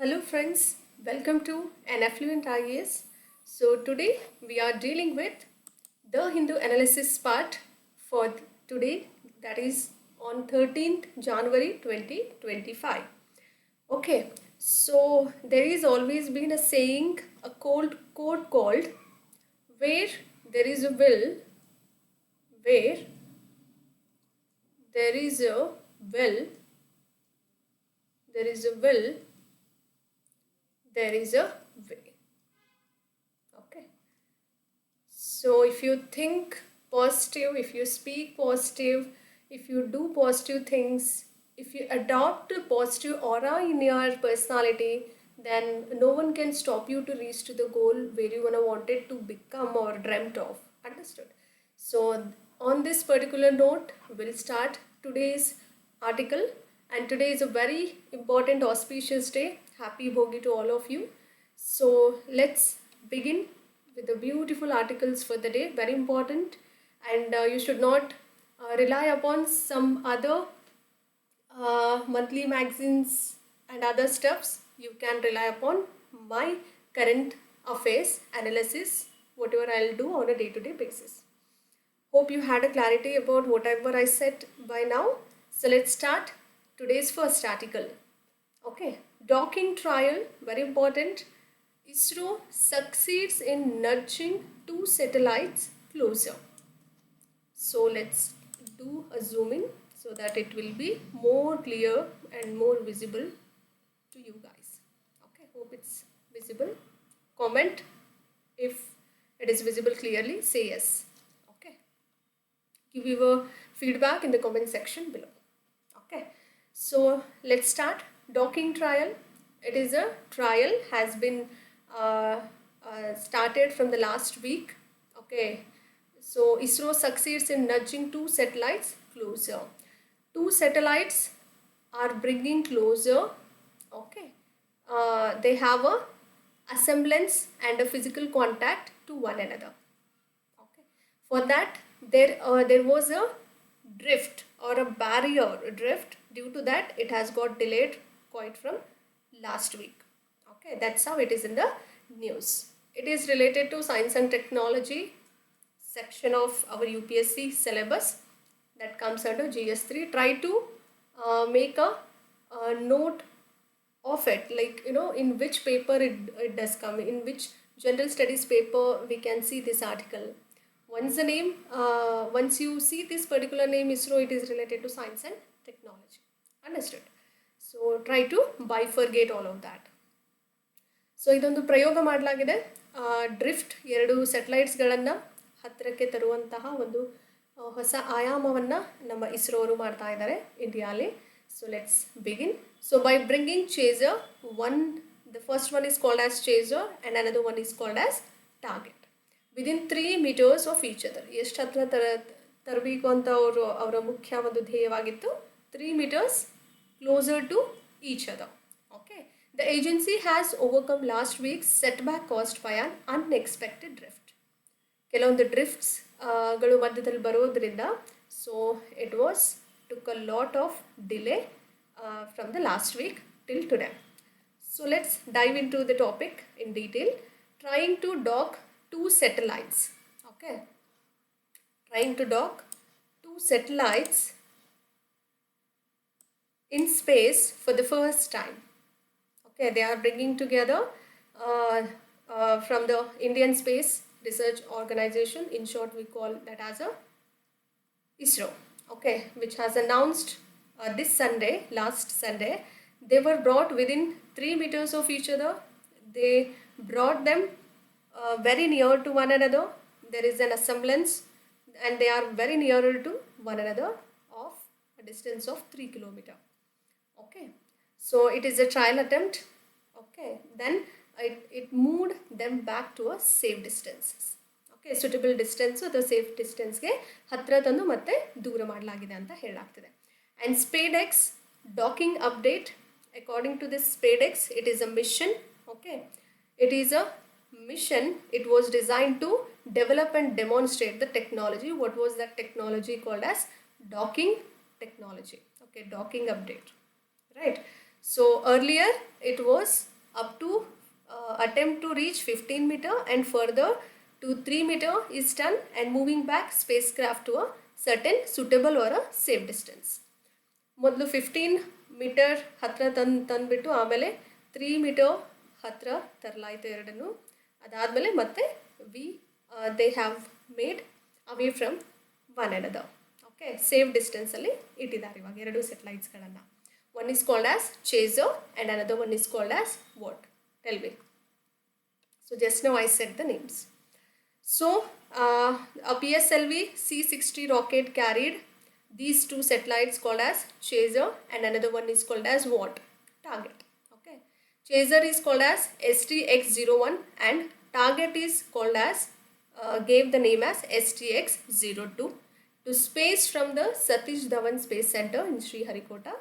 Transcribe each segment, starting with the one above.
Hello friends, welcome to an affluent IAS. So today we are dealing with the Hindu analysis part for today, that is on 13th January 2025. Okay, so there is always been a saying, a cold quote called where there is a will, where there is a will, there is a will, there is a way. Okay. So if you think positive, if you speak positive, if you do positive things, if you adopt a positive aura in your personality, then no one can stop you to reach to the goal where you wanna wanted to become or dreamt of. Understood? So on this particular note, we'll start today's article, and today is a very important auspicious day. Happy Bhogi to all of you. So let's begin with the beautiful articles for the day, very important, and you should not rely upon some other monthly magazines and other stuffs. You can rely upon my current affairs analysis, whatever I'll do on a day-to-day basis. Hope you had a clarity about whatever I said by now. So let's start today's first article. Okay, docking trial, very important. ISRO succeeds in nudging two satellites closer. So let's do a zoom in so that it will be more clear and more visible to you guys. Okay, hope it's visible. Comment if it is visible clearly, say yes. Okay, give your feedback in the comment section below. Okay, so let's start. Docking trial. It is a trial, has been started from the last week. Okay, so ISRO succeeds in nudging two satellites closer. Two satellites are bringing closer. Okay, they have a semblance and a physical contact to one another. Okay, for that there was a drift or a barrier drift. Due to that, it has got delayed quite from last week. Okay, that's how it is in the news. It is related to science and technology section of our UPSC syllabus that comes under GS3. Try to make a note of it, like in which paper it does come, in which general studies paper we can see this article. Once the name, once you see this particular name ISRO, it is related to science and technology. Understood? So try to bifurcate all of that. So ಇದೊಂದು ಪ್ರಯೋಗ ಮಾಡಲಾಗಿದೆ. Drift ಎರಡು ಸ್ಯಾಟಲೈಟ್ಸ್ಗಳನ್ನು ಹತ್ತಿರಕ್ಕೆ ತರುವಂತಹ ಒಂದು ಹೊಸ ಆಯಾಮವನ್ನು ನಮ್ಮ ಇಸ್ರೋ ಅವರು ಮಾಡ್ತಾ ಇದ್ದಾರೆ ಇಂಡಿಯಾಲಿ. So let's begin. So by bringing chaser, the first one is called as chaser and another one is called as target, within 3 meters of each other. ಎಷ್ಟು ಹತ್ರ ತರಬೇಕು ಅಂತ ಅವರ ಮುಖ್ಯ ಒಂದು ಧ್ಯೇಯವಾಗಿತ್ತು. 3 meters closer to each other. Okay. The agency has overcome last week's setback caused by an unexpected drift. ಕೆಲವೊಂದು ಡ್ರಿಫ್ಟ್ಸ್ ಗಳು ಮಧ್ಯದಲ್ಲಿ ಬರೋದ್ರಿಂದ, so it took a lot of delay from the last week till today. So let's dive into the topic in detail. Trying to dock two satellites. Okay. Trying to dock two satellites in space for the first time. Okay, they are bringing together from the Indian Space Research Organization, in short we call that as a ISRO, okay, which has announced this Sunday, last Sunday, they were brought within 3 meters of each other. They brought them very near to one another. There is an semblance and they are very nearer to one another of a distance of 3 kilometers. Okay, so it is a trial attempt. Okay, then it moved them back to a safe distance. Okay, suitable distance or the safe distance ಗೆ ಹತ್ರ ತಂದು ಮತ್ತೆ ದೂರ ಮಾಡಲಾಗಿದೆ ಅಂತ ಹೇಳಲಾಗ್ತಿದೆ. And SpaceX docking update. According to this SpaceX, it is a mission. Okay, it is a mission. It was designed to develop and demonstrate the technology. What was that technology called as? Docking technology. Okay, docking update. Right. So earlier it was up to attempt to reach 15 meter and further to 3 meter is done and moving back spacecraft to a certain suitable or a safe distance. ಮೊದಲು 15 metre ಹತ್ತಿರ ತಂದುಬಿಟ್ಟು ಆಮೇಲೆ 3 metre ಹತ್ತಿರ ತರಲಾಯಿತು ಎರಡನ್ನು. ಅದಾದಮೇಲೆ ಮತ್ತೆ they have made away from one another. Okay, safe ಡಿಸ್ಟೆನ್ಸಲ್ಲಿ ಇಟ್ಟಿದ್ದಾರೆ ಇವಾಗ ಎರಡು ಸೆಟಲೈಟ್ಸ್ಗಳನ್ನು. One is called as chaser and another one is called as what? Tell me. So just now I said the names. So a PSLV C-60 rocket carried these two satellites called as chaser and another one is called as what? Target. Okay. Chaser is called as STX-01 and target is called as gave the name as STX-02 to space from the Satish Dhawan Space Center in Sriharikota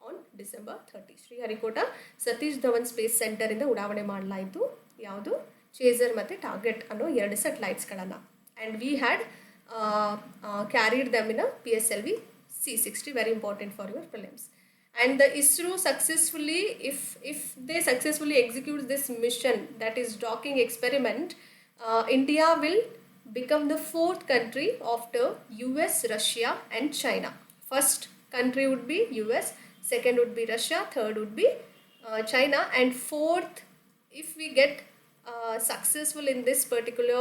on December 30. Sriharikota Satish Dhawan Space Center ಇಂದ ಉಡಾವಣೆ ಮಾಡಲಾಯಿತು. ಯಾವುದು? Chaser ಮತ್ತು target ಅನ್ನೋ ಎರಡು ಸೆಟಲೈಟ್ಸ್ಗಳನ್ನು. And we had carried them in a PSLV C-60, very important for your prelims. And the ISRO successfully, if they successfully execute this mission, that is docking experiment, India will become the fourth country after US, Russia and China. First country would be US, second would be Russia, third would be China, and fourth, if we get successful in this particular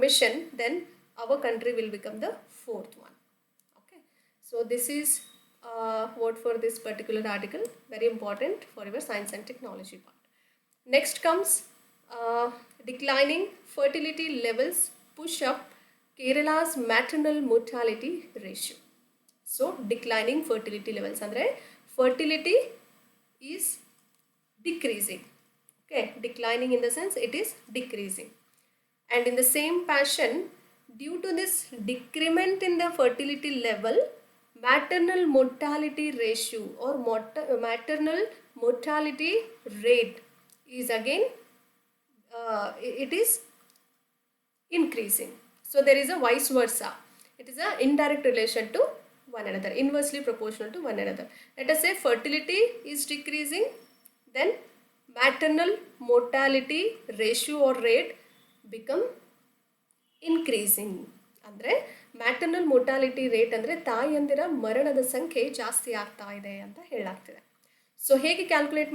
mission, then our country will become the fourth one. Okay, so this is what for this particular article, very important for your science and technology part. Next comes declining fertility levels push up Kerala's maternal mortality ratio. So declining fertility levels andre fertility is decreasing. Okay, declining in the sense it is decreasing. And in the same fashion, due to this decrement in the fertility level, maternal mortality ratio or maternal mortality rate is again it is increasing. So there is a vice versa. It is an indirect relation to one another, inversely proportional to one another. Let us say fertility is decreasing, then maternal mortality ratio or rate become increasing. ಅಂದರೆ maternal mortality rate ಅಂದರೆ ತಾಯಿಯಂದಿರ ಮರಣದ ಸಂಖ್ಯೆ ಜಾಸ್ತಿ ಆಗ್ತಾ ಇದೆ ಅಂತ ಹೇಳಲಾಗ್ತಿದೆ. ಸೊ ಹೇಗೆ ಕ್ಯಾಲ್ಕುಲೇಟ್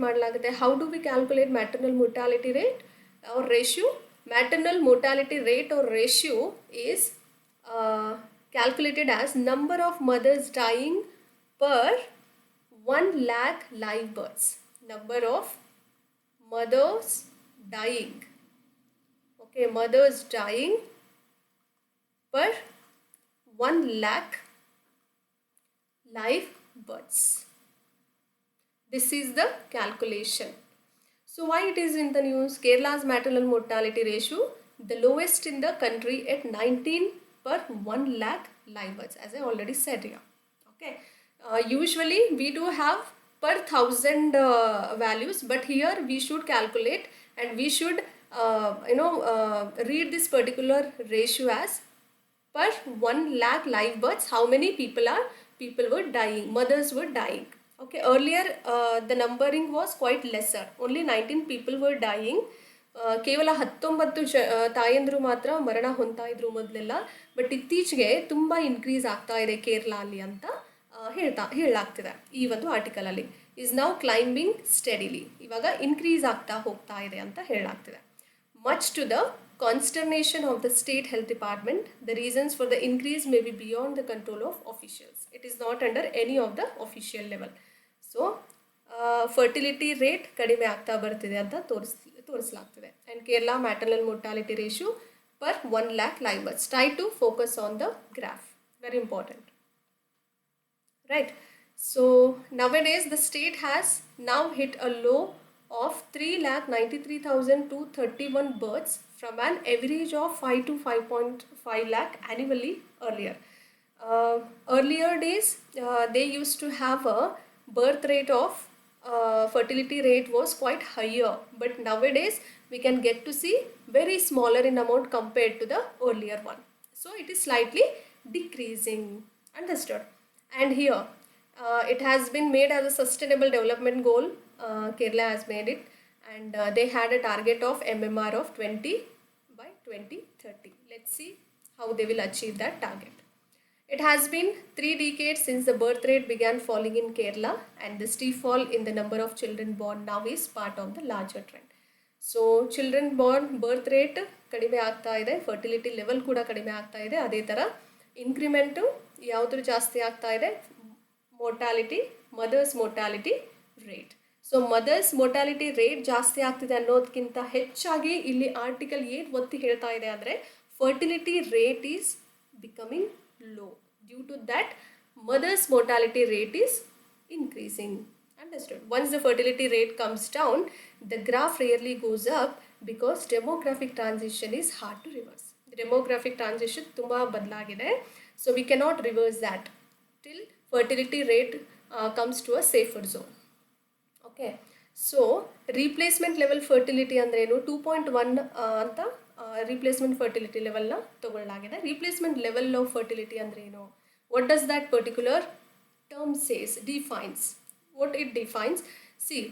ಮಾಡಲಾಗುತ್ತೆ? How do we calculate maternal mortality rate or ratio? Maternal mortality rate or ratio is calculated as number of mothers dying per 1 lakh live births. Number of mothers dying. Okay, mothers dying per 1 lakh live births. This is the calculation. So why it is in the news? Kerala's maternal mortality ratio, the lowest in the country at 19 per 1 lakh live births, as I already said here. Okay. Usually we do have per 1000 values, but here we should calculate and we should read this particular ratio as per 1 lakh live births. How many people were dying, mothers were dying. Okay, earlier the numbering was quite lesser, only 19 people were dying. ಕೇವಲ 19 ತಾಯಂದರು ಮಾತ್ರ ಮರಣ ಹೊಂದ್ತಾ ಇದ್ರು ಮೊದಲೆಲ್ಲ. But ಇತ್ತೀಚೆಗೆ ತುಂಬ increase ಆಗ್ತಾ ಇದೆ ಕೇರಳ ಅಲ್ಲಿ ಅಂತ ಹೇಳಲಾಗ್ತಿದೆ ಈ ಒಂದು ಆರ್ಟಿಕಲಲ್ಲಿ. ಈಸ್ ನೌ ಕ್ಲೈಂಬಿಂಗ್ ಸ್ಟಡಿಲಿ, ಇವಾಗ ಇನ್ಕ್ರೀಸ್ ಆಗ್ತಾ ಹೋಗ್ತಾ ಇದೆ ಅಂತ ಹೇಳಲಾಗ್ತಿದೆ. Much to the consternation of the state health department, the reasons for the increase may be beyond the control of officials. It is not under any of the official level. So fertility rate ಕಡಿಮೆ ಆಗ್ತಾ ಬರ್ತಿದೆ ಅಂತ ತೋರಿಸಲಾಗ್ತಿದೆ. And Kerala maternal mortality ratio per 1 lakh live births. Try to focus on the graph, very important, right? So nowadays the state has now hit a low of 3,93,231 births from an average of 5 to 5.5 lakh annually earlier. Earlier days they used to have a birth rate of fertility rate was quite higher, but nowadays we can get to see very smaller in amount compared to the earlier one. So it is slightly decreasing, understood? And here It has been made as a sustainable development goal. Kerala has made it, and they had a target of MMR of 20 by 2030. Let's see how they will achieve that target. It has been 3 decades since the birth rate began falling in Kerala, and the steep fall in the number of children born now is part of the larger trend. So children Born birth rate ಕಡಿಮೆ ಆಗ್ತಾ ಇದೆ, fertility level ಕೂಡ ಕಡಿಮೆ ಆಗ್ತಾ ಇದೆ. ಅದೇ ಥರ increment ಯಾವುದ್ರ ಜಾಸ್ತಿ ಆಗ್ತಾ ಇದೆ, mortality, mothers mortality rate. So mothers mortality rate ಜಾಸ್ತಿ ಆಗ್ತಿದೆ ಅನ್ನೋದಕ್ಕಿಂತ ಹೆಚ್ಚಾಗಿ ಇಲ್ಲಿ ಆರ್ಟಿಕಲ್ ಏನು ಒತ್ತಿ ಹೇಳ್ತಾ ಇದೆ ಅಂದರೆ fertility rate is becoming low. Due to that, mother's mortality rate is increasing. Understood? Once the fertility rate comes down, the graph rarely goes up because demographic transition is hard to reverse. The demographic transition tumba badlagide, so we cannot reverse that till fertility rate comes to a safer zone. Okay, so replacement level fertility ಅಂದ್ರೆ ಏನು, 2.1 ಅಂತ replacement fertility level ನ ತಗೊಳ್ಳಲಾಗಿದೆ. replacement level of fertility ಅಂದ್ರೆ ಏನು, what does that particular term says, defines, what it defines. See,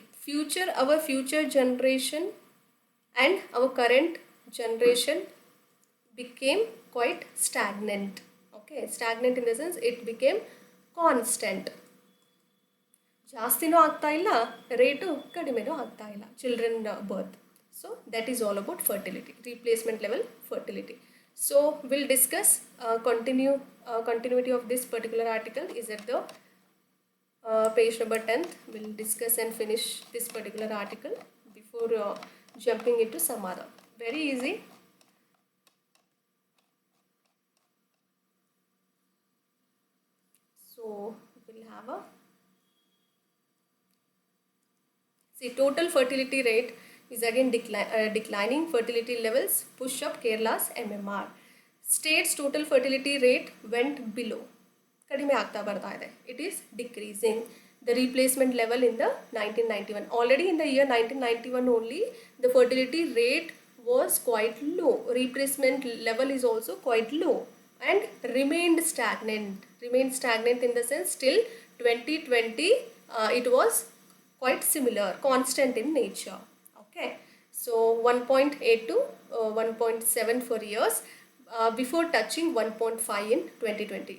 our future generation and our current generation became quite stagnant. Okay, stagnant in the sense it became constant. ಜಾಸ್ತಿನೂ ಆಗ್ತಾ ಇಲ್ಲ, rate ಕಡಿಮೆನೂ ಆಗ್ತಾ ಇಲ್ಲ, children birth. So that is all about fertility, replacement level fertility. So we'll discuss continuity of this particular article is at the page number 10th. We'll discuss and finish this particular article before jumping into some other. Very easy. So we'll have a total fertility rate is again declining. Fertility levels push up Kerala's MMR. State's total fertility rate went below. Kadime aagta barta ide. It is decreasing. The replacement level in the 1991. Already in the year 1991 only, the fertility rate was quite low. Replacement level is also quite low and remained stagnant. Remained stagnant in the sense till 2020 it was quite similar, constant in nature. Okay, so 1.8 to 1.7 for years before touching 1.5 in 2020.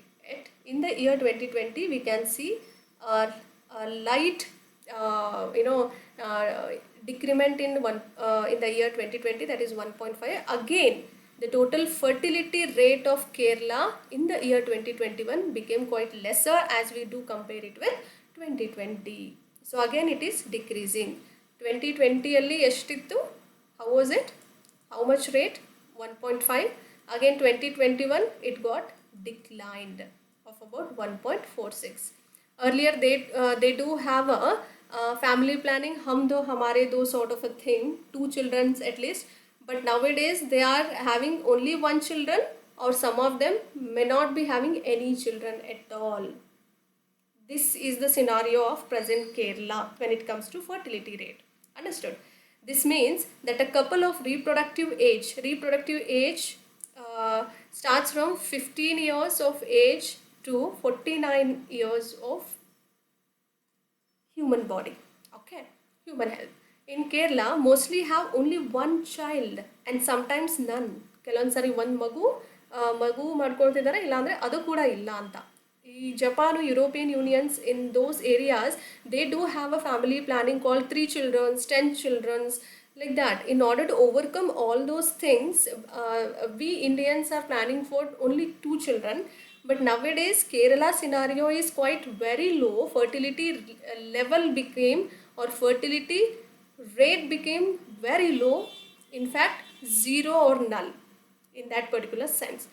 In the year 2020, we can see a light, decrement in the year 2020, that is 1.5. Again, the total fertility rate of Kerala in the year 2021 became quite lesser as we do compare it with 2020. So again it is decreasing. 2020 alli eshtiತ್ತು, how was it, how much rate, 1.5. Again 2021 it got declined of about 1.46. Earlier they do have a family planning, hum do hamare do sort of a thing, 2 children at least, but nowadays they are having only 1 children, or some of them may not be having any children at all. This is the scenario of present Kerala when it comes to fertility rate. Understood? This means that a couple of reproductive age starts from 15 years of age to 49 years of human body. Okay, human health. In Kerala, mostly have only 1 child and sometimes none. ಕೆಲವೊಂದ್ಸರಿ ಒಂದು ಮಗು ಮಾಡ್ಕೊಳ್ತಿದ್ದಾರೆ, ಇಲ್ಲಾಂದರೆ ಅದು ಕೂಡ ಇಲ್ಲ ಅಂತ. Japan, European unions, in those areas, they do have a family planning called 3 children, 10 children, like that. In order to overcome all those things, we Indians are planning for only 2 children. But nowadays, Kerala scenario is quite very low. Fertility level became, or fertility rate became very low. In fact, 0 or null in that particular sense.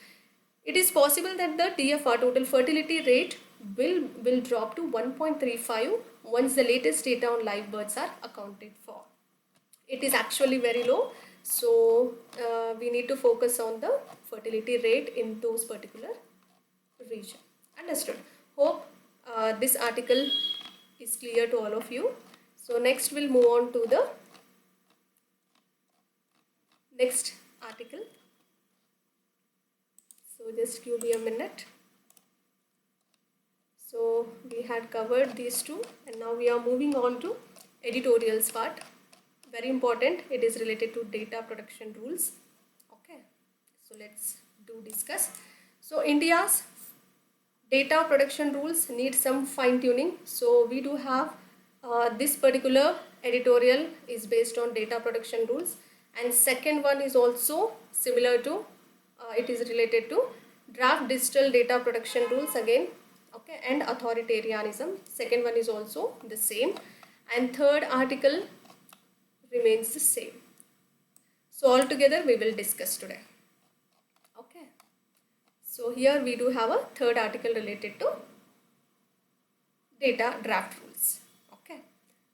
It is possible that the TFR, total fertility rate, will drop to 1.35 once the latest data on live births are accounted for. It is actually very low, so we need to focus on the fertility rate in those particular region. Understood? Hope this article is clear to all of you. So next we'll move on to the next article. So just give me a minute. So we had covered these two, and now we are moving on to editorials part. Very important, it is related to data protection rules. Okay, so let's discuss. So India's data protection rules need some fine tuning. So we do have this particular editorial is based on data protection rules, and second one is also similar to it is related to draft digital data protection rules again. Okay, and authoritarianism, second one is also the same, and third article remains the same. So all together we will discuss today. Okay, so here we do have a third article related to data draft rules. Okay,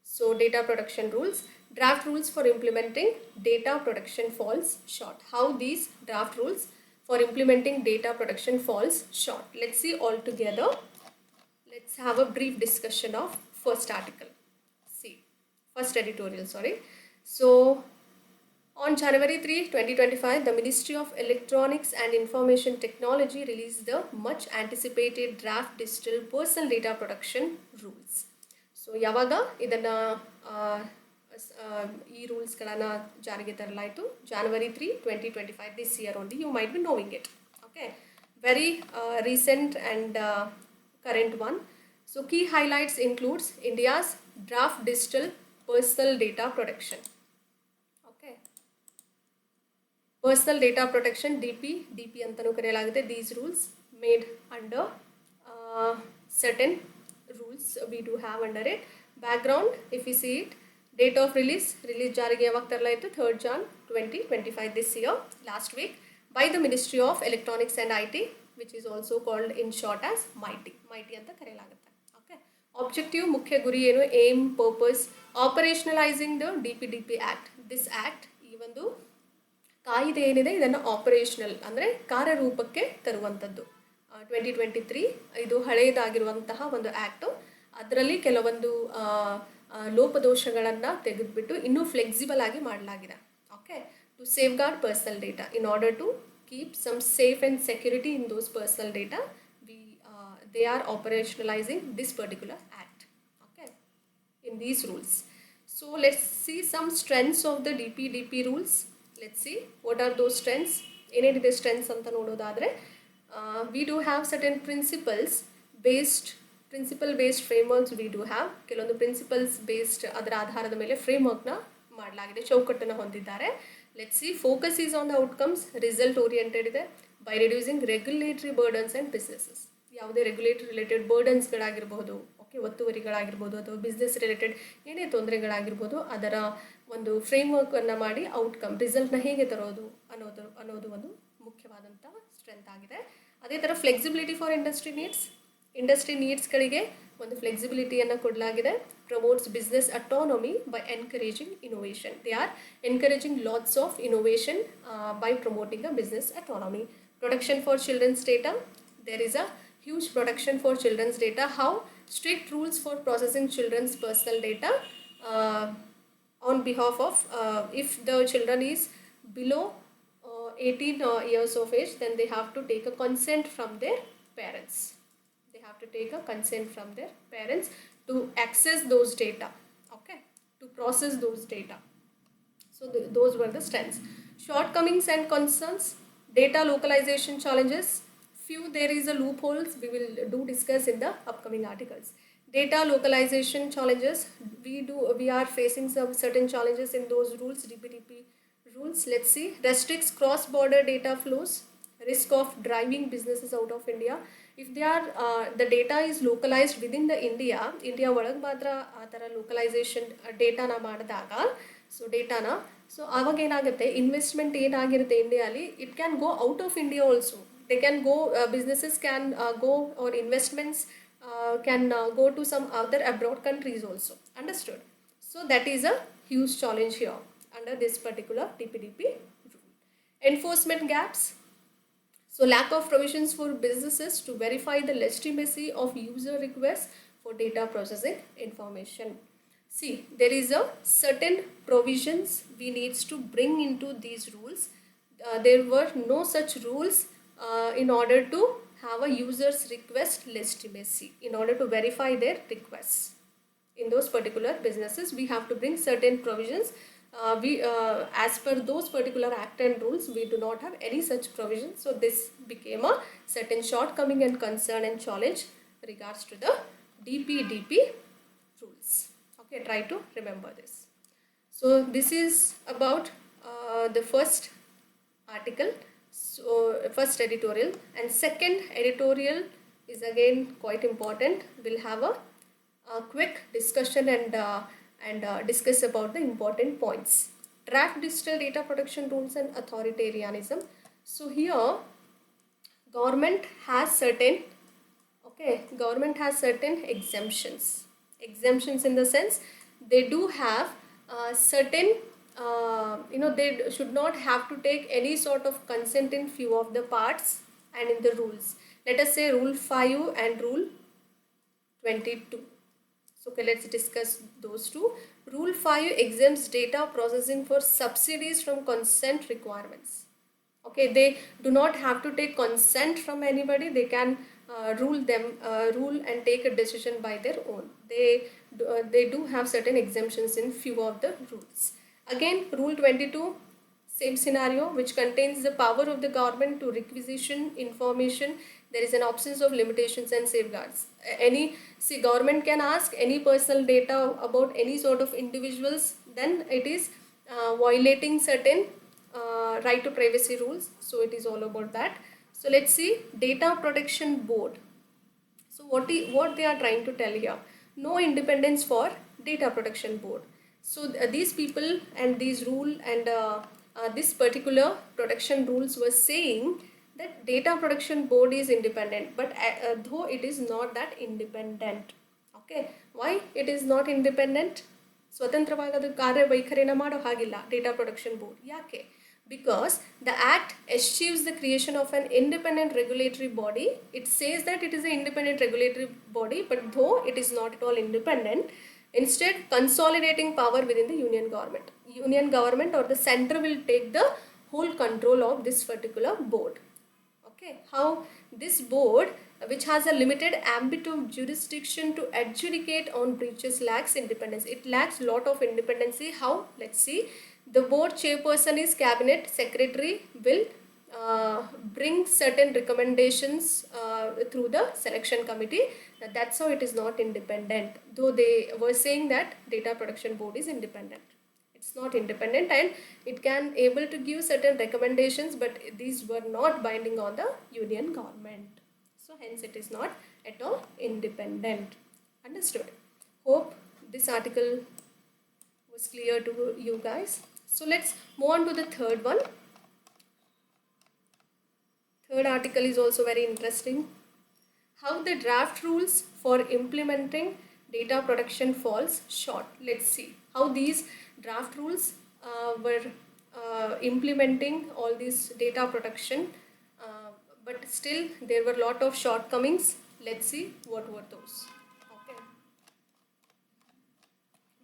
so data protection rules, draft rules for implementing data protection falls short. How these draft rules for implementing data protection falls short. Let's see all together. Let's have a brief discussion of first article. See, first editorial, sorry. So on January 3, 2025, the Ministry of Electronics and Information Technology released the much anticipated draft digital personal data protection rules. So yavaga idana ಈ ರೂಲ್ಸ್ಗಳನ್ನು ಜಾರಿಗೆ ತರಲಾಯಿತು January 3, 2025, this year only. You might be knowing it. Okay, very recent and current one. So key highlights includes India's draft digital personal data protection. Okay, personal data protection, DP antanu kareyalagutte. These rules made under certain rules we do have under it. Background, if we see it, date of release ಜಾರಿಗೆ ಯಾವಾಗ ತರಲಾಯಿತು 3rd Jan 2025, this year, last week, by the Ministry of Electronics and IT, which is also called in short as MIT ಅಂತ ಕರೆಯಲಾಗುತ್ತೆ. Okay, objective, ಮುಖ್ಯ ಗುರಿ ಏನು, aim, purpose, operationalizing the DPDP Act. This act, ಈ ಒಂದು ಕಾಯಿದೆ ಏನಿದೆ ಇದನ್ನು ಆಪರೇಷನಲ್ ಅಂದರೆ ಕಾರ್ಯರೂಪಕ್ಕೆ ತರುವಂಥದ್ದು. 2023 ಇದು ಹಳೆಯದಾಗಿರುವಂತಹ ಒಂದು ಆ್ಯಕ್ಟು. ಅದರಲ್ಲಿ ಕೆಲವೊಂದು ಲೋಪದೋಷಗಳನ್ನು ತೆಗೆದುಬಿಟ್ಟು ಇನ್ನೂ ಫ್ಲೆಕ್ಸಿಬಲ್ ಆಗಿ ಮಾಡಲಾಗಿದೆ. Okay, to safeguard personal data, in order to keep some safe and security in those personal data, they are operationalizing this particular act. Okay, in these rules. So let's see some strengths of the DPDP rules. Let's see what are those strengths. ಏನೇನಿದೆ strengths ಅಂತ ನೋಡೋದಾದರೆ, we do have certain principle based frameworks. We do have ಕೆಲವೊಂದು principles based ಅದರ ಆಧಾರದ ಮೇಲೆ ಫ್ರೇಮ್ವರ್ಕ್ನ ಮಾಡಲಾಗಿದೆ, ಚೌಕಟ್ಟನ್ನು ಹೊಂದಿದ್ದಾರೆ. Let's see, focus is on the outcomes, result oriented ಇದೆ. By reducing regulatory burdens and businesses, ಯಾವುದೇ ರೆಗ್ಯುಲೇಟರಿ ರಿಲೇಟೆಡ್ ಬರ್ಡನ್ಸ್ಗಳಾಗಿರ್ಬೋದು, ಓಕೆ, ಒತ್ತುವರಿಗಳಾಗಿರ್ಬೋದು, ಅಥವಾ ಬಿಸ್ನೆಸ್ ರಿಲೇಟೆಡ್ ಏನೇ ತೊಂದರೆಗಳಾಗಿರ್ಬೋದು, ಅದರ ಒಂದು ಫ್ರೇಮ್ವರ್ಕನ್ನು ಮಾಡಿ ಔಟ್ಕಮ್ ರಿಸಲ್ಟ್ನ ಹೇಗೆ ತರೋದು ಅನ್ನೋದು ಒಂದು ಮುಖ್ಯವಾದಂಥ ಸ್ಟ್ರೆಂತ್ ಆಗಿದೆ. ಅದೇ ಥರ ಫ್ಲೆಕ್ಸಿಬಿಲಿಟಿ ಫಾರ್ ಇಂಡಸ್ಟ್ರಿ ನೀಡ್ಸ್ಗಳಿಗೆ ಒಂದು ಫ್ಲೆಕ್ಸಿಬಿಲಿಟಿಯನ್ನು ಕೊಡಲಾಗಿದೆ. Promotes business autonomy by encouraging innovation. They are encouraging lots of innovation by promoting a business autonomy. Protection for children's data, there is a huge protection for children's data. How? Strict rules for processing children's personal data on behalf of if the children is below 18 years of age, then they have to take a consent from their parents. They have to take a consent from their parents to access those data, okay, to process those data. So those were the strengths. Shortcomings and concerns, data localization challenges. There is a loopholes we will discuss in the upcoming articles. Data localization challenges, we are facing some certain challenges in those rules, DPDP rules. Let's see, restricts cross border data flows, risk of driving businesses out of India. If they are the data is localized within the India ಒಳಗೆ ಮಾತ್ರ ಆ ಥರ localisation ಡೇಟಾನ ಮಾಡಿದಾಗ, so ಆವಾಗ ಏನಾಗುತ್ತೆ, investment ಏನಾಗಿರುತ್ತೆ ಇಂಡಿಯಾಲಿ, it can go out of India also. They can go, businesses can go, or investments can go to some other abroad countries also. Understood? So that is a huge challenge here under this particular DPDP rule. Enforcement gaps. So lack of provisions for businesses to verify the legitimacy of user requests for data processing information. See, there is a certain provisions we needs to bring into these rules. There were no such rules in order to have a user's request list basic in order to verify their requests. In those particular businesses, we have to bring certain provisions. As per those particular act and rules, we do not have any such provisions. So this became a certain shortcoming and concern and challenge regards to the DPDP rules. Okay, try to remember this. So this is about the first article, so first editorial, and second editorial is again quite important. We'll have a quick discussion and discuss about the important points. Draft digital data protection rules and authoritarianism. So here government has certain exemptions in the sense they do have certain they should not have to take any sort of consent in few of the parts and in the rules. Let us say rule 5 and rule 22. So okay, let's discuss those two. Rule 5 exempts data processing for subsidies from consent requirements. Okay, they do not have to take consent from anybody. They can rule and take a decision by their own. They do have certain exemptions in few of the rules. Again, rule 22, same scenario, which contains the power of the government to requisition information. There is an absence of limitations and safeguards. Government can ask any personal data about any sort of individuals, then it is violating certain right to privacy rules. So it is all about that. So let's see Data Protection Board. So what they are trying to tell here? No independence for Data Protection Board. So these people and these rule and this particular protection rules were saying that Data Protection Board is independent, but though it is not that independent. Okay, why it is not independent? ಸ್ವತಂತ್ರವಾಗಿ ಅದು ಕಾರ್ಯವೈಖರಿನ ಮಾಡೋ ಹಾಗಿಲ್ಲ data protection board. ಯಾಕೆ? Because the act eschews the creation of an independent regulatory body. It says that it is an independent regulatory body, but though it is not at all independent, instead consolidating power within the union government. Union government or the center will take the whole control of this particular board. Okay, how this board, which has a limited ambit of jurisdiction to adjudicate on breaches, lacks independence. It lacks lot of independency. How? Let's see. The board chairperson is cabinet secretary, will bring certain recommendations through the selection committee. That's how it is not independent, though they were saying that data protection board is independent. It's not independent and it can able to give certain recommendations, but these were not binding on the union government. So hence it is not at all independent. Understood? Hope this article was clear to you guys. So let's move on to the third one. Third article is also very interesting. How the draft rules for implementing data protection falls short. Let's see how these draft rules were implementing all this data protection, but still there were a lot of shortcomings. Let's see what were those. Okay,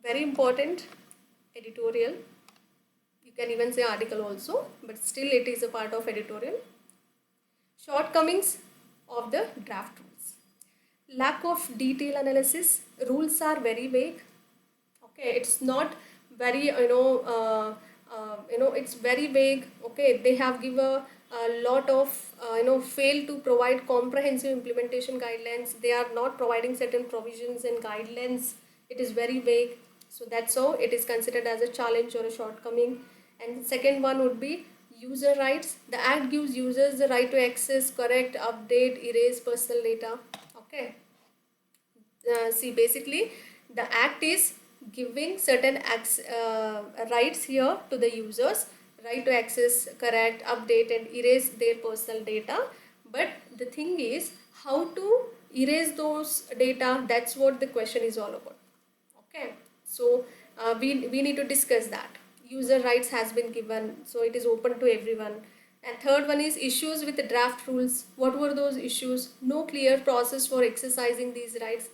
very important editorial. You can even say article also, but still it is a part of editorial. Shortcomings of the draft rules. Lack of detail analysis. Rules are very vague. Okay, it's not very it's very vague. Okay, they have given a lot of fail to provide comprehensive implementation guidelines. They are not providing certain provisions and guidelines. It is very vague. So that's how it is considered as a challenge or a shortcoming. And second one would be user rights. The act gives users the right to access, correct, update, erase personal data. Okay, see, basically the act is giving certain rights here to the users, right to access, correct, update and erase their personal data. But the thing is how to erase those data, that's what the question is all about. Okay, so we need to discuss that. User rights has been given, so it is open to everyone. And third one is issues with the draft rules. What were those issues? No clear process for exercising these rights.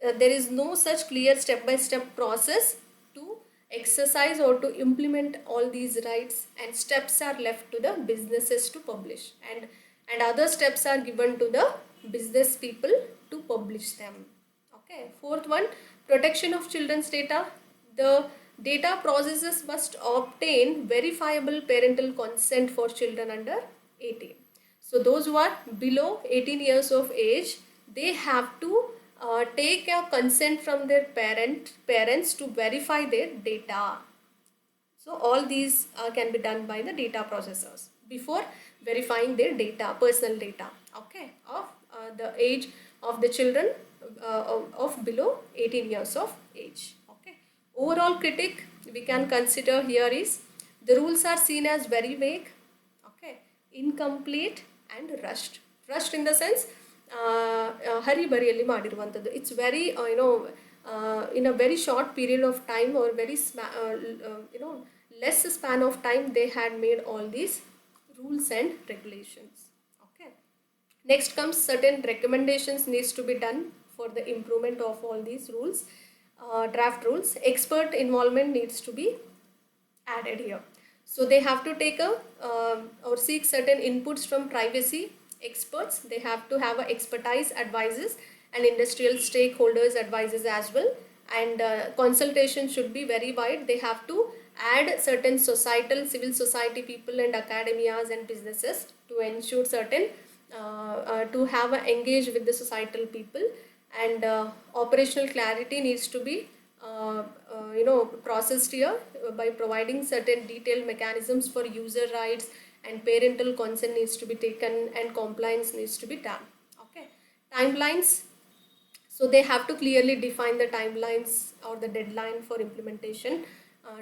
There is no such clear step-by-step process to exercise or to implement all these rights, and steps are left to the businesses to publish. And and other steps are given to the business people to publish them. Okay. Fourth one, protection of children's data. The data processors must obtain verifiable parental consent for children under 18. So those who are below 18 years of age, they have to take a consent from their parents to verify their data. So all these can be done by the data processors before verifying their data, personal data, okay, of the age of the children of below 18 years of age. Okay. Overall critique we can consider here is the rules are seen as very vague, okay, incomplete and rushed. Rushed in the sense ಹರಿ ಬರಿಯಲ್ಲಿ ಮಾಡಿರುವಂಥದ್ದು. It's very in a very short period of time or very less span of time they had made all these rules and regulations. Okay. Next comes certain recommendations needs to be done for the improvement of all these rules, draft rules. Expert involvement needs to be added here. So they have to take a or seek certain inputs from privacy experts. They have to have a expertise advices and industrial stakeholders advices as well, and consultation should be very wide. They have to add certain societal, civil society people and academias and businesses to ensure certain to have a engage with the societal people, and operational clarity needs to be processed here by providing certain detailed mechanisms for user rights, and parental consent needs to be taken and compliance needs to be done. Okay. Timelines. So they have to clearly define the timelines or the deadline for implementation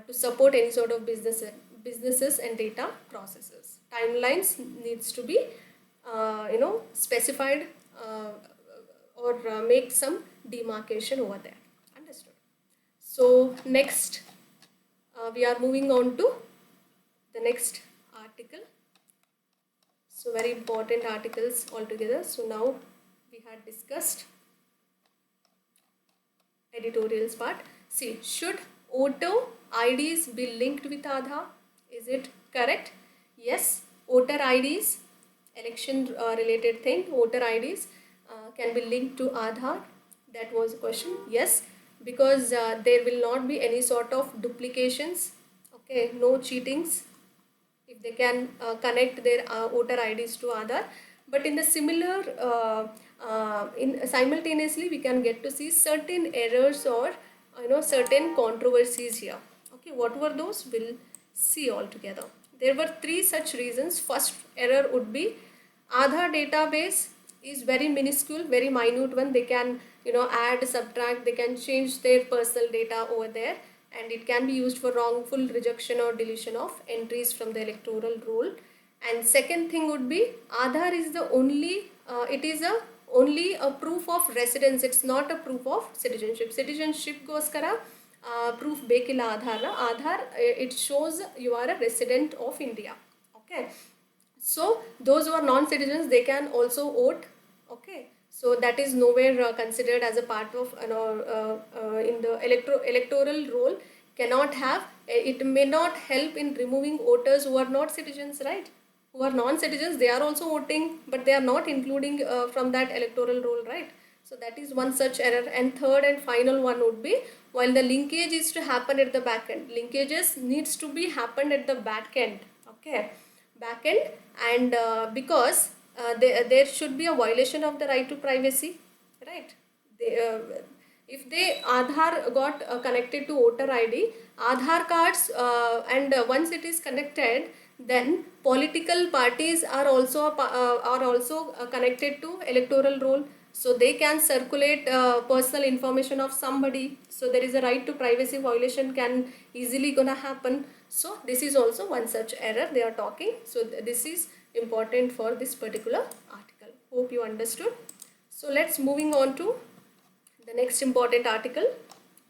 to support any sort of businesses and data processes. Timelines needs to be specified or make some demarcation over there. Understood? So next we are moving on to the next article. So very important articles altogether. So now we had discussed editorials part. See, should voter IDs be linked with Aadhaar? Is it correct? Yes, voter IDs, election related thing, voter IDs can be linked to Aadhaar. That was the question. Yes, because there will not be any sort of duplications, okay, no cheatings if they can connect their voter IDs to Aadhaar. But in the similar simultaneously we can get to see certain errors or certain controversies here. Okay, what were those? We'll see all together. There were three such reasons. First error would be Aadhaar database is very minuscule, very minute one. They can add, subtract, they can change their personal data over there, and it can be used for wrongful rejection or deletion of entries from the electoral roll. And second thing would be Aadhaar is the only only a proof of residence. It's not a proof of citizenship. Citizenship goskara proof bekilla Aadhaar it shows you are a resident of India. Okay, so those who are non-citizens, they can also vote. Okay, so that is nowhere considered as a part of in the electoral roll. Cannot have, it may not help in removing voters who are not citizens, right? Who are non-citizens, they are also voting, but they are not including from that electoral roll, right? So that is one such error. And third and final one would be, while the linkage is to happen at the back end, linkages needs to be happened at the back end. Okay, back end, and because there should be a violation of the right to privacy, right? If they Aadhaar got connected to voter ID, Aadhaar cards, and once it is connected, then political parties are also connected to electoral roll, so they can circulate personal information of somebody. So there is a right to privacy violation can easily gonna happen. So this is also one such error they are talking. So this is important for this particular article. Hope you understood. So let's moving on to the next important article.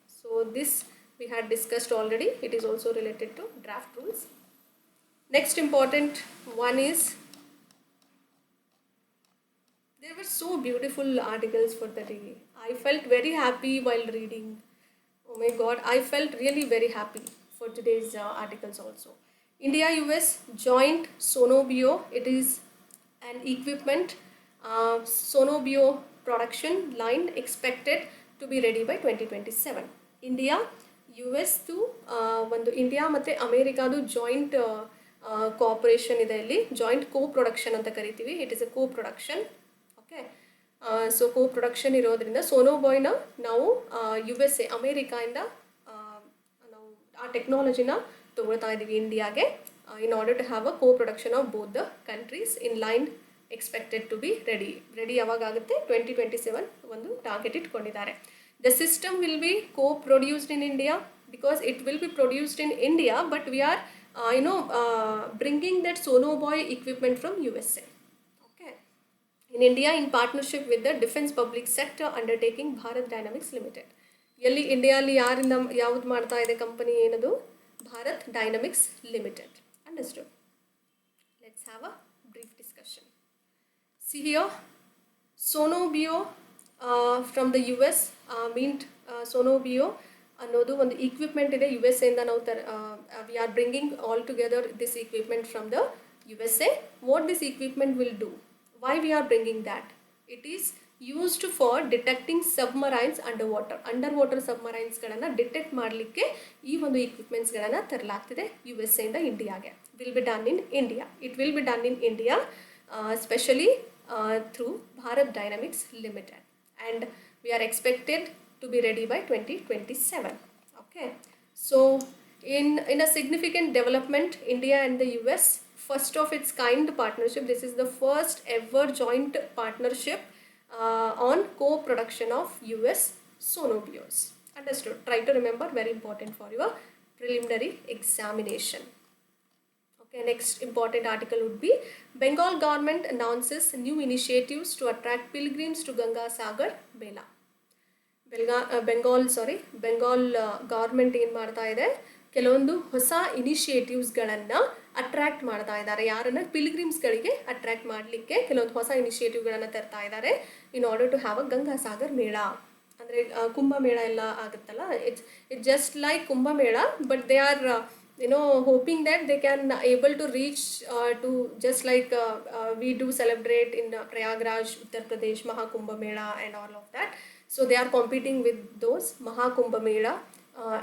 So this we had discussed already. It is also related to draft rules. Next important one is, there were so beautiful articles for the day. I felt very happy while reading. Oh my God, I felt really very happy for today's articles also. India US joint Sonobio, it is and equipment sonobio production line expected to be ready by 2027. India US to ಒಂದು India ಮತ್ತು ಅಮೇರಿಕಾದು joint cooperation ಇದೆ, ಇಲ್ಲಿ joint ಕೋ production ಅಂತ ಕರಿತೀವಿ. It is a co production. Okay, so co production ಇರೋದ್ರಿಂದ ಸೋನೋಬಾಯ್ನ ನಾವು USA ಅಮೇರಿಕಾಯಿಂದ ನಾವು ಆ ಟೆಕ್ನಾಲಜಿನ ತೊಗೊಳ್ತಾ ಇದ್ದೀವಿ ಇಂಡಿಯಾಗೆ, in order to have a co-production of both the countries in line expected to be ready ಯಾವಾಗ ಆಗುತ್ತೆ 2027 ಒಂದು ಟಾರ್ಗೆಟ್ ಇಟ್ಕೊಂಡಿದ್ದಾರೆ. The system will be co-produced in India because it will be produced in India, but we are bringing that sonoboy equipment from USA. Okay, in India in partnership with the defense public sector undertaking Bharat Dynamics Limited. ಎಲ್ಲಿ ಇಂಡಿಯಾಲಿ ಯಾರಿಂದ ಯಾವ್ದು ಮಾಡ್ತಾ ಇದೆ company ಏನದು? Bharat Dynamics Limited. Understood? Let's have a brief discussion. See here, sonobio from the US meant sonobio ಅನ್ನೋದು ಒಂದು equipment ಇದೆ USA ಇಂದ ನಾವು we are bringing all together this equipment from the USA. What this equipment will do? Why we are bringing that? It is used for detecting submarines under submarines ಗಳನ್ನು detect ಮಾಡಲಿಕ್ಕೆ ಈ ಒಂದು equipments ಗಳನ್ನು ತರಲಾಗ್ತಿದೆ USA ಇಂದ ಇಂಡಿಯಾಗೆ. Will be done in India. It will be done in India, especially through Bharat Dynamics Limited, and we are expected to be ready by 2027. Okay, so in a significant development, India and the US, first of its kind partnership. This is the first ever joint partnership on co-production of US sonobios. Understood? Try to remember, very important for your preliminary examination. Okay, next important article would be Bengal government announces new initiatives to attract pilgrims to Gangasagar Mela. Bengal government ಏನು ಮಾಡ್ತಾ ಇದೆ, ಕೆಲವೊಂದು ಹೊಸ ಇನಿಷಿಯೇಟಿವ್ಸ್ಗಳನ್ನು attract ಮಾಡ್ತಾ ಇದ್ದಾರೆ. ಯಾರನ್ನ? ಪಿಲ್ಗ್ರಿಮ್ಸ್ಗಳಿಗೆ attract ಮಾಡಲಿಕ್ಕೆ ಕೆಲವೊಂದು ಹೊಸ ಇನಿಷಿಯೇಟಿವ್ಗಳನ್ನು ತರ್ತಾ ಇದ್ದಾರೆ in order to have a Gangasagar mela. ಅಂದರೆ ಕುಂಭಮೇಳ ಎಲ್ಲ ಆಗುತ್ತಲ್ಲ, it's just like Kumbh Mela, but they are hoping that they can able to reach to just like we do celebrate in Prayagraj, Uttar Pradesh, Mahakumbha Mela and all of that. So they are competing with those Mahakumbha Mela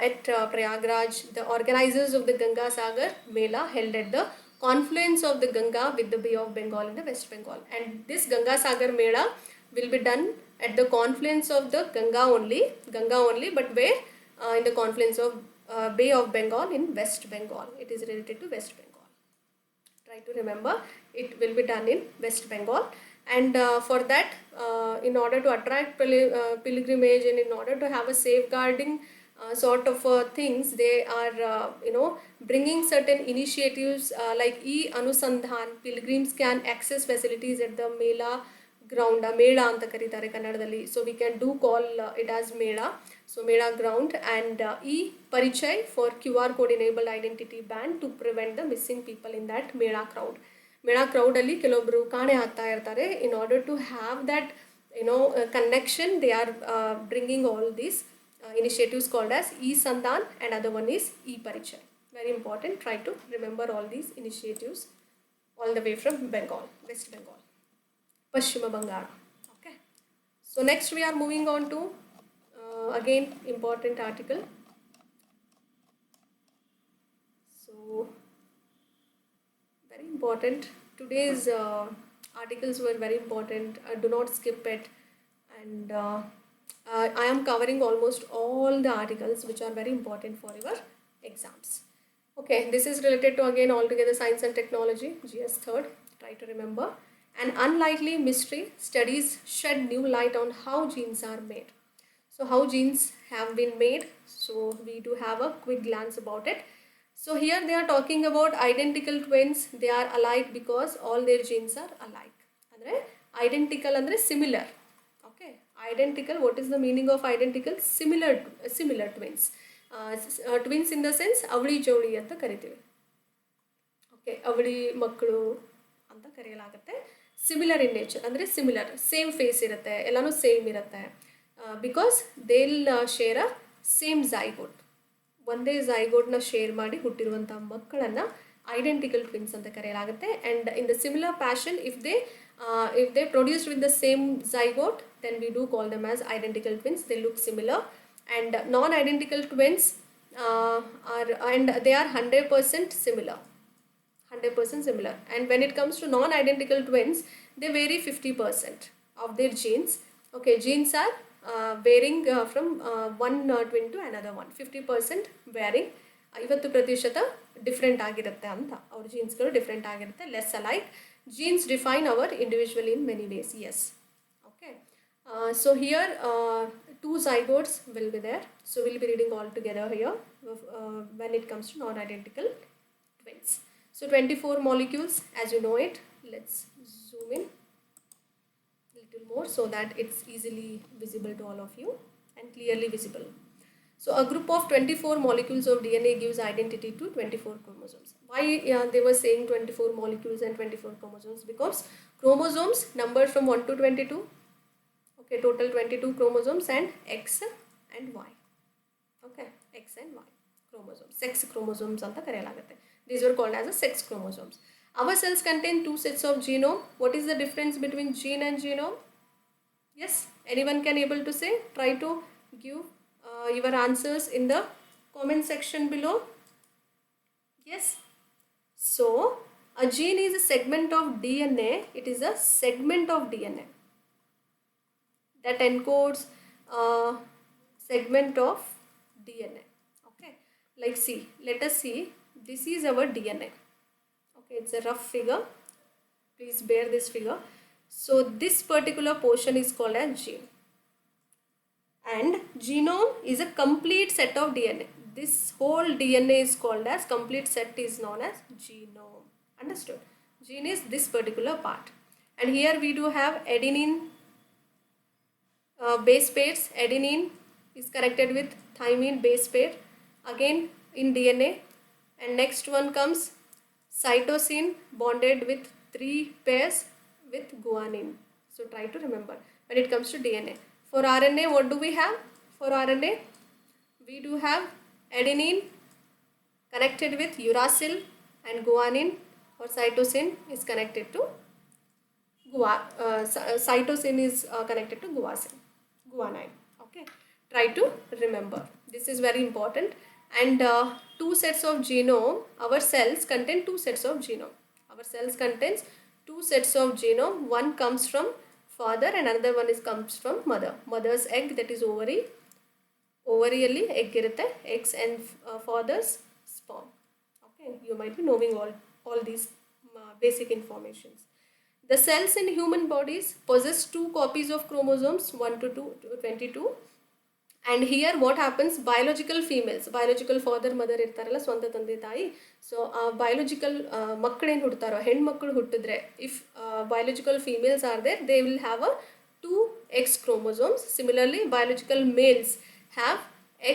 at Prayagraj. The organizers of the Gangasagar Mela held at the confluence of the Ganga with the Bay of Bengal in the West Bengal. And this Gangasagar Mela will be done at the confluence of the Ganga only, but where? In the confluence of Bay of Bengal in West Bengal. It is related to West Bengal. Try to remember, it will be done in West Bengal. And for that, in order to attract pilgrimage and in order to have a safeguarding sort of things, they are bringing certain initiatives like e-anusandhan. Pilgrims can access facilities at the Mela ground. Mela anta karitare kannadadalli, so we can do call it as Mela. So Mela ground, and e-parichay for QR code enabled identity band to prevent the missing people in that Mela crowd. Mela crowd alli ಕೆಲವೊಬ್ಬರು ಕಾಣೆ ಆಗ್ತಾ ಇರ್ತಾರೆ. In order to have that connection, they are bringing all these initiatives called as e-sandhan, and other one is e-parichay. Very important. Try to remember all these initiatives all the way from Bengal, West Bengal, Pashchima Bengal. Okay, so next we are moving on to again important article. So very important, today's articles were very important. Do not skip it, and I am covering almost all the articles which are very important for your exams. Okay, this is related to again altogether science and technology, GS 3rd. Try to remember. An unlikely mystery, studies shed new light on how genes are made. So how genes have been made, so we do have a quick glance about it. So here they are talking about identical twins. They are alike because all their genes are alike. Andre identical andre similar. Okay, identical, what is the meaning of identical? Similar twins. Twins in the sense avadi jodi anta karitive. Okay, avadi makkalu anta kariyalagutte. Similar in nature andre similar, same face irutte, ellanu same irutte, because they'll share a same zygote. ಒಂದೇ zygote ನ share ಮಾಡಿ ಹುಟ್ಟಿರುವಂತಹ ಮಕ್ಕಳನ್ನ identical twins anta kareyalagutte. And in the similar fashion, if they produced with the same zygote, then we do call them as identical twins. They look similar. And non-identical twins and they are 100% similar. 100% similar. And when it comes to non-identical twins, they vary 50% of their genes. Okay, genes are varying from one twin to another one. 50% varying. 50% different ಆಗಿರುತ್ತೆ ಅಂತ. Our genes ಗಳು different ಆಗಿರುತ್ತೆ, less alike. Genes define our individual in many ways. Yes. Okay. So here two zygotes will be there. So we'll be reading all together here when it comes to non-identical twins. So 24 molecules, as you know it. Let's zoom in a little more so that it's easily visible to all of you and clearly visible. So a group of 24 molecules of DNA gives identity to 24 chromosomes. Why they were saying 24 molecules and 24 chromosomes? Because chromosomes numbered from 1 to 22. Okay, total 22 chromosomes and X and Y. Okay, X and Y chromosomes. Sex chromosomes anta kareyalagutte. These were called as a sex chromosomes. Our cells contain two sets of genome. What is the difference between gene and genome? Yes, anyone can able to say? Try to give your answers in the comment section below. Yes. So a gene is a segment of DNA. It is a segment of DNA that encodes a segment of DNA. Okay, like see, let us see. This is our DNA. Okay, it's a rough figure. Please bear this figure. So this particular portion is called as gene. And genome is a complete set of DNA. This whole DNA is called as complete set is known as genome. Understood? Gene is this particular part. And here we do have adenine base pairs. Adenine is connected with thymine base pair again in DNA. And next one comes cytosine bonded with 3 pairs with guanine. So try to remember when it comes to DNA. For RNA, what do we have? For RNA, we do have adenine connected with uracil and guanine. For cytosine is connected to cytosine is connected to guanine. Okay, try to remember. This is very important. And two sets of genome. Our cells contain two sets of genome. Our cells contains two sets of genome. One comes from father and another one comes from mother. Mother's egg, that is ovary. Ovary egg irutte. Eggs and father's sperm. Okay, you might be knowing all these basic informations. The cells in human bodies possess two copies of chromosomes 1 to 22. And here what happens, biological females, biological father mother irtaralla swanta tande tayi, so biological makkಳು ಏನು ಹುಡ್ತಾರೋ ಹೆಣ್ಮಕ್ಳು ಹುಟ್ಟಿದ್ರೆ, if biological females are there, they will have a 2 X chromosomes. Similarly, biological males have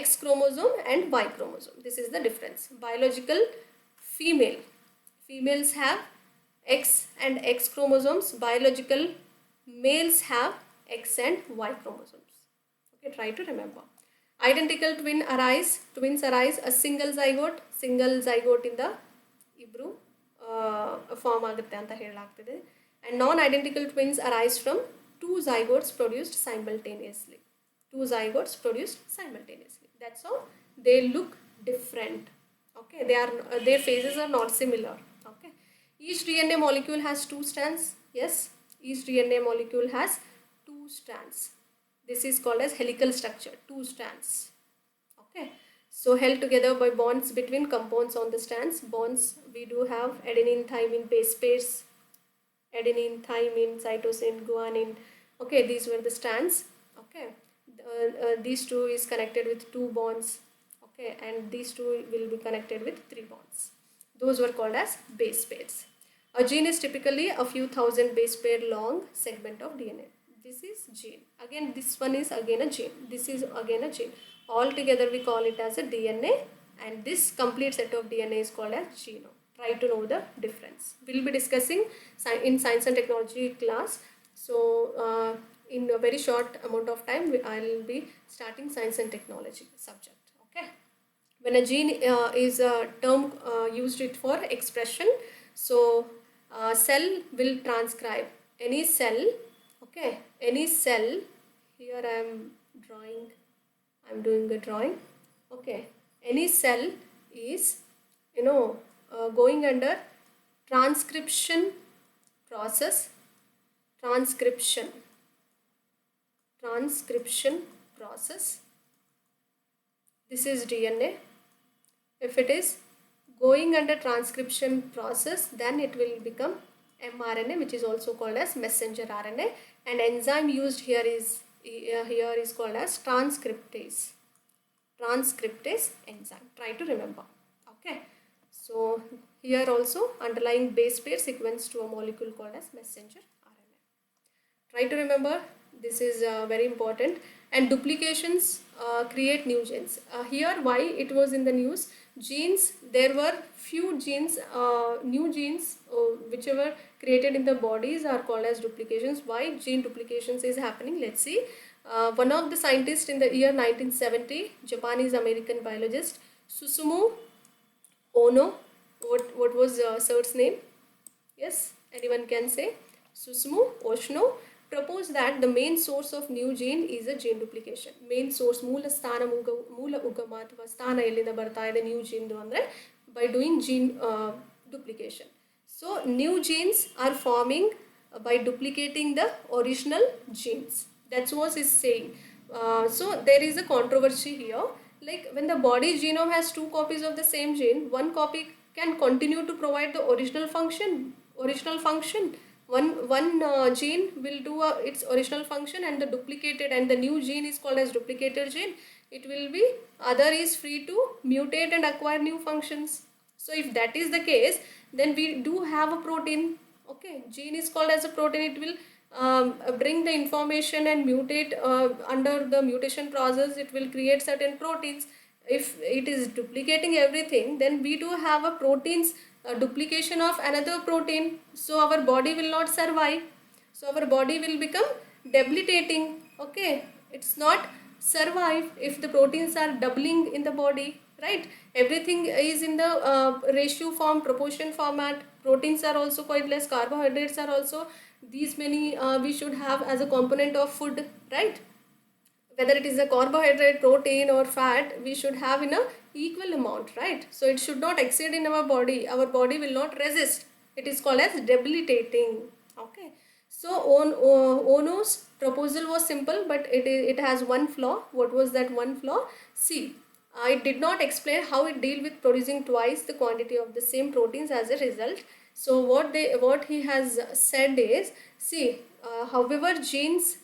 X chromosome and Y chromosome. This is the difference. Biological females have X and X chromosomes. Biological males have X and Y chromosomes. Okay, try to remember. Identical twins arise a single zygote in the ibru form agutte anta helagtide. And non-identical twins arise from two zygotes produced simultaneously. That's how they look different. Okay, their phases are not similar. Okay, each DNA molecule has 2 strands. Yes, each DNA molecule has 2 strands. This is called as helical structure, 2 strands. Okay, so held together by bonds between compounds on the strands. Bonds, we do have adenine, thymine base pairs, adenine, thymine, cytosine, guanine. Okay, these were the strands. Okay, these two is connected with 2 bonds. Okay, and these two will be connected with 3 bonds. Those were called as base pairs. A gene is typically a few thousand base pair long segment of DNA. This is gene. Again, this one is again a gene. This is again a gene. All together we call it as a DNA, and this complete set of DNA is called as genome. Try to know the difference. We'll be discussing in science and technology class. So in a very short amount of time, I'll be starting science and technology subject. Okay. When a gene is a term used it for expression, so cell will transcribe any cell. Okay, any cell. Here I am drawing. I am doing a drawing. Okay, any cell is, going under transcription process. Transcription. Transcription process. This is DNA. If it is going under transcription process, then it will become mRNA, which is also called as messenger RNA, and enzyme used here is called as transcriptase. Transcriptase enzyme. Try to remember. Okay. So here also underlying base pair sequence to a molecule called as messenger RNA. Try to remember, this is very important. And duplications create new genes. Here why it was in the news, genes, there were few genes, new genes which were created in the bodies are called as duplications. Why gene duplications is happening, let's see. One of the scientists in the year 1970, Japanese American biologist Susumu Ono, what was sir's name? Yes, anyone can say. Susumu Oshno proposed that the main source of new gene is a gene duplication. Main source, moola sthana moola ugama ಅಥವಾ ಸ್ಥಾನ ಎಲ್ಲಿಂದ ಬರ್ತಾ ಇದೆ new gene ಅಂದರೆ by doing gene duplication. So new genes are forming by duplicating the original genes. That's what is saying. So there is a controversy here. Like when the body genome has two copies of the same gene, one copy can continue to provide the original function. One gene will do its original function, and the duplicated and the new gene is called as duplicated gene. It will be, other is free to mutate and acquire new functions. So if that is the case, then we do have a protein. Okay, gene is called as a protein. It will bring the information and mutate under the mutation process. It will create certain proteins. If it is duplicating everything, then we do have a proteins duplication of another protein, so our body will not survive. So our body will become debilitating. Okay, it's not survive if the proteins are doubling in the body, right? Everything is in the ratio form, proportion format. Proteins are also quite less, carbohydrates are also these many we should have as a component of food, right? Whether it is a carbohydrate, protein or fat, we should have in a equal amount, right? So it should not exceed in our body. Our body will not resist. It is called as debilitating. Okay, so Ono's proposal was simple, but it has one flaw. What was that one flaw? See, it did not explain how it deal with producing twice the quantity of the same proteins as a result. So what he has said is, see, however genes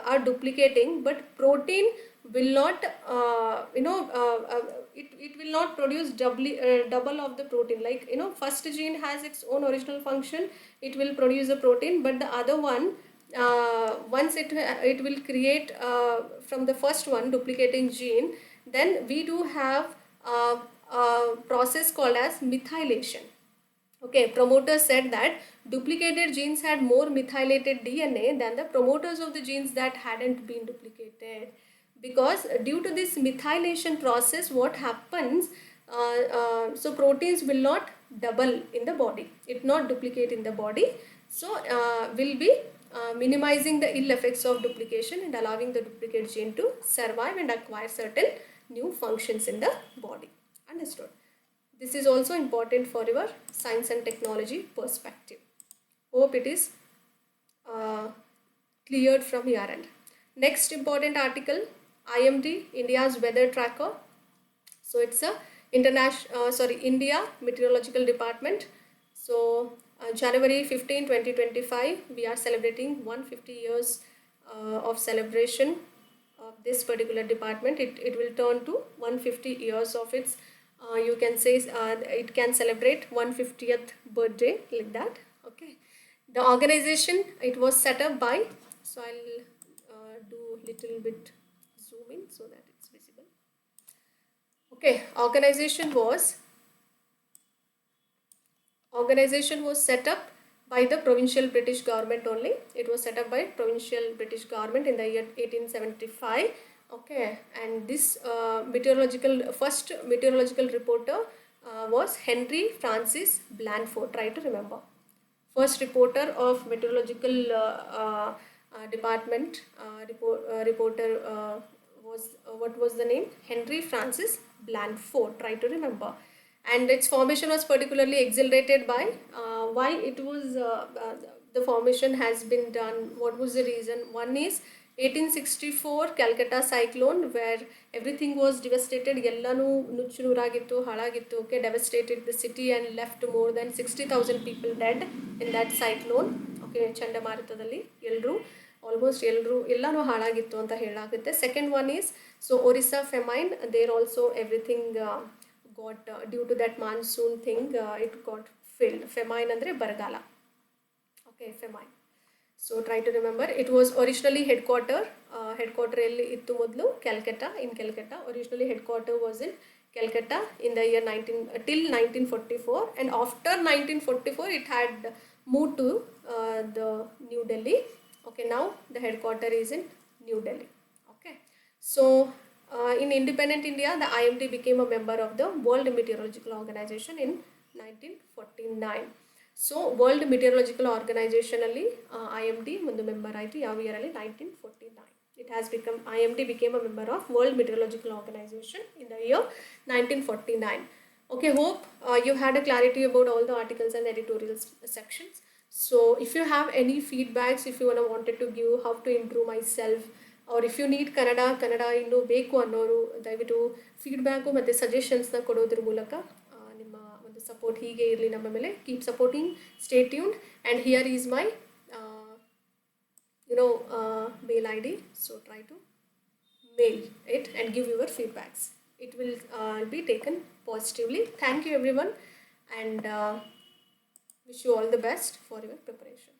are duplicating, but protein will not it will not produce double of the protein. Like, first gene has its own original function, it will produce a protein, but the other one, once it will create from the first one duplicating gene, then we do have a process called as methylation. Okay, promoters said that duplicated genes had more methylated DNA than the promoters of the genes that hadn't been duplicated. Because due to this methylation process, what happens, so proteins will not double in the body, it not duplicate in the body. So will be minimizing the ill effects of duplication and allowing the duplicate gene to survive and acquire certain new functions in the body. Understood? This is also important for your science and technology perspective. Hope it is cleared from your end. Next important article, IMD, India's weather tracker. So it's a India Meteorological Department. So January 15, 2025, we are celebrating 150 years of celebration of this particular department. It will turn to 150 years of its, you can say it can celebrate 150th birthday, like that. Okay, the organization, it was set up by, so I'll do little bit zoom in so that it's visible. Okay, organization was set up by the provincial British government only. It was set up by provincial British government in the year 1875 Okay, and this meteorological first meteorological reporter was Henry Francis Blandford. Try to remember. First reporter of meteorological department reporter was what was the name? Henry Francis Blandford. Try to remember. And its formation was particularly exhilarated by why it was the formation has been done. What was the reason? One is 1864 Calcutta cyclone, where everything was devastated. Ellanu ನುಚ್ಚು ನೂರಾಗಿತ್ತು, ಹಾಳಾಗಿತ್ತು. Okay, devastated the city and left more than 60,000 people dead in that cyclone. Okay, ಚಂಡಮಾರುತದಲ್ಲಿ almost ಎಲ್ಲಾನು ಹಾಳಾಗಿತ್ತು ಅಂತ ಹೇಳಾಗುತ್ತೆ. Second one is, so Orissa famine, there also everything got due to that monsoon thing, it got filled. Famine andre ಬರಗಾಲ. Okay, famine. So try to remember. It was originally headquarter ಎಲ್ಲಿ ಇತ್ತು ಮೊದಲು? Calcutta, in Calcutta. Originally headquarter was in Calcutta in the year 1944, and after 1944 it had moved to the New Delhi. Okay, now the headquarter is in New Delhi. Okay, so in independent India, the IMD became a member of the World Meteorological Organization in 1949. So World Meteorological Organization ಅಲ್ಲಿ IMD ಒಂದು member ಆಯಿತು. ಯಾವ year ಅಲ್ಲಿ? 1949. It has become, IMD became a member of World Meteorological Organization in the year 1949. Okay, hope you had a clarity about all the articles and editorial sections. So if you have any feedbacks, if you wanted to give how to improve myself, or if you need Kannada ಇನ್ನೂ ಬೇಕು ಅನ್ನೋರು ದಯವಿಟ್ಟು feedback ಮತ್ತು ಸಜೆಷನ್ಸ್ನ ಕೊಡೋದ್ರ ಮೂಲಕ ನಿಮ್ಮ ಒಂದು support ಹೀಗೆ ಇರಲಿ ನಮ್ಮ ಮೇಲೆ. Keep supporting, stay tuned, and here is my mail ID. So try to mail it and give your feedbacks. It will be taken positively. Thank you everyone, and wish you all the best for your preparation.